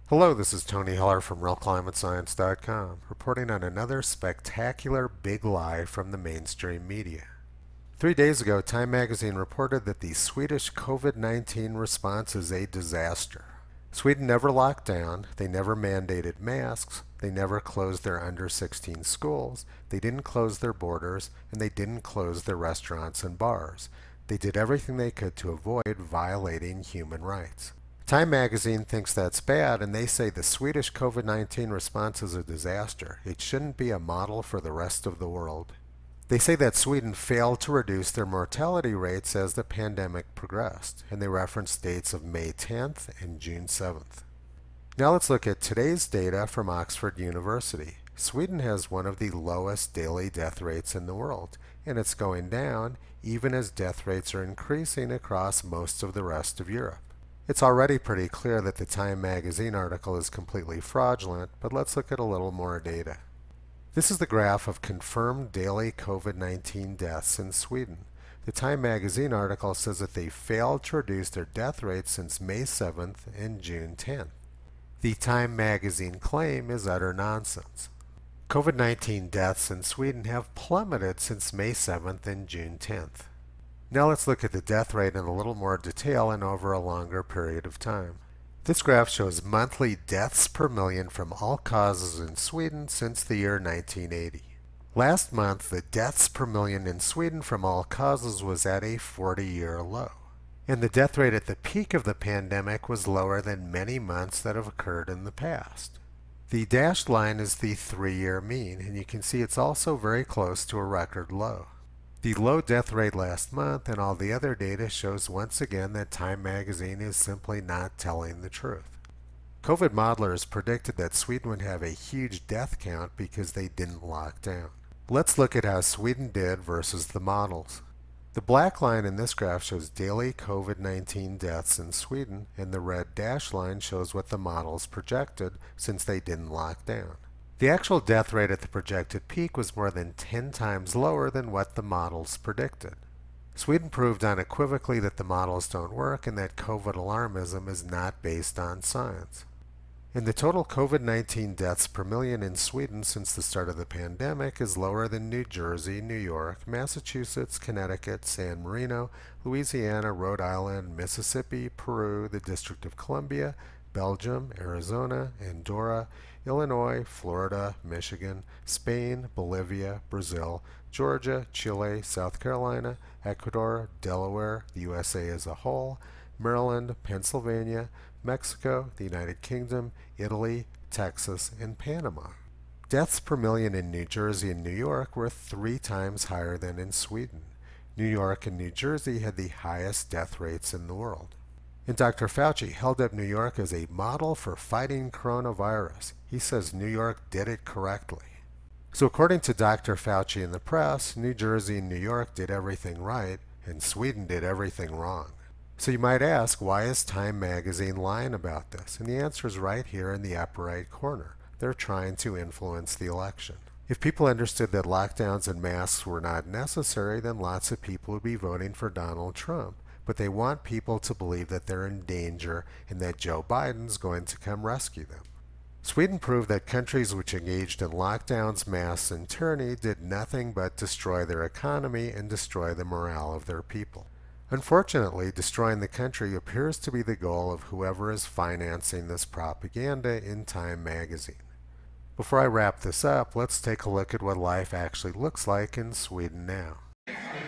Hello, this is Tony Heller from RealClimateScience.com, reporting on another spectacular big lie from the mainstream media. 3 days ago, Time magazine reported that the Swedish COVID-19 response is a disaster. Sweden never locked down, they never mandated masks, they never closed their under 16 schools, they didn't close their borders, and they didn't close their restaurants and bars. They did everything they could to avoid violating human rights. Time magazine thinks that's bad, and they say the Swedish COVID-19 response is a disaster. It shouldn't be a model for the rest of the world. They say that Sweden failed to reduce their mortality rates as the pandemic progressed, and they reference dates of May 10th and June 7th. Now let's look at today's data from Oxford University. Sweden has one of the lowest daily death rates in the world, and it's going down even as death rates are increasing across most of the rest of Europe. It's already pretty clear that the Time magazine article is completely fraudulent, but let's look at a little more data. This is the graph of confirmed daily COVID-19 deaths in Sweden. The Time magazine article says that they failed to reduce their death rate since May 7th and June 10th. The Time magazine claim is utter nonsense. COVID-19 deaths in Sweden have plummeted since May 7th and June 10th. Now let's look at the death rate in a little more detail and over a longer period of time. This graph shows monthly deaths per million from all causes in Sweden since the year 1980. Last month, the deaths per million in Sweden from all causes was at a 40-year low. And the death rate at the peak of the pandemic was lower than many months that have occurred in the past. The dashed line is the 3-year mean, and you can see it's also very close to a record low. The low death rate last month and all the other data shows once again that Time magazine is simply not telling the truth. COVID modelers predicted that Sweden would have a huge death count because they didn't lock down. Let's look at how Sweden did versus the models. The black line in this graph shows daily COVID-19 deaths in Sweden, and the red dashed line shows what the models projected since they didn't lock down. The actual death rate at the projected peak was more than 10 times lower than what the models predicted. Sweden proved unequivocally that the models don't work and that COVID alarmism is not based on science. And the total COVID-19 deaths per million in Sweden since the start of the pandemic is lower than New Jersey, New York, Massachusetts, Connecticut, San Marino, Louisiana, Rhode Island, Mississippi, Peru, the District of Columbia, Belgium, Arizona, Andorra, Illinois, Florida, Michigan, Spain, Bolivia, Brazil, Georgia, Chile, South Carolina, Ecuador, Delaware, the USA as a whole, Maryland, Pennsylvania, Mexico, the United Kingdom, Italy, Texas, and Panama. Deaths per million in New Jersey and New York were 3 times higher than in Sweden. New York and New Jersey had the highest death rates in the world. And Dr. Fauci held up New York as a model for fighting coronavirus. He says New York did it correctly. So according to Dr. Fauci in the press, New Jersey and New York did everything right, and Sweden did everything wrong. So you might ask, why is Time magazine lying about this? And the answer is right here in the upper right corner. They're trying to influence the election. If people understood that lockdowns and masks were not necessary, then lots of people would be voting for Donald Trump. But they want people to believe that they're in danger and that Joe Biden's going to come rescue them. Sweden proved that countries which engaged in lockdowns, masks, and tyranny did nothing but destroy their economy and destroy the morale of their people. Unfortunately, destroying the country appears to be the goal of whoever is financing this propaganda in Time magazine. Before I wrap this up, let's take a look at what life actually looks like in Sweden now.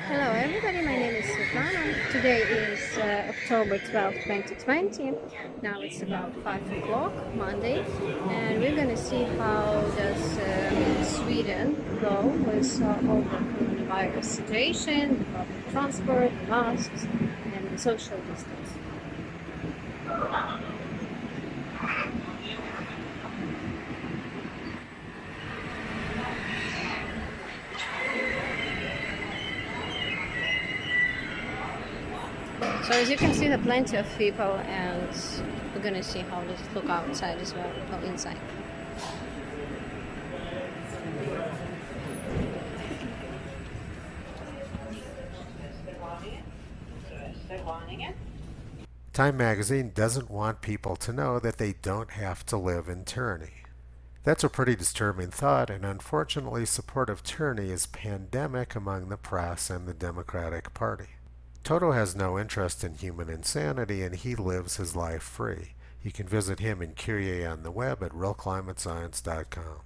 Hello everybody, my name is Svetlana. Today is October 12, 2020. Now it's about 5 o'clock, Monday, and we're going to see how does Sweden go with all the coronavirus situation, the public transport, the masks, and the social distance. So as you can see, there are plenty of people, and we're gonna see how does it look outside as well, or inside. Time magazine doesn't want people to know that they don't have to live in tyranny. That's a pretty disturbing thought, and unfortunately support of tyranny is pandemic among the press and the Democratic Party. Toto has no interest in human insanity, and he lives his life free. You can visit him and Kyrie on the web at realclimatescience.com.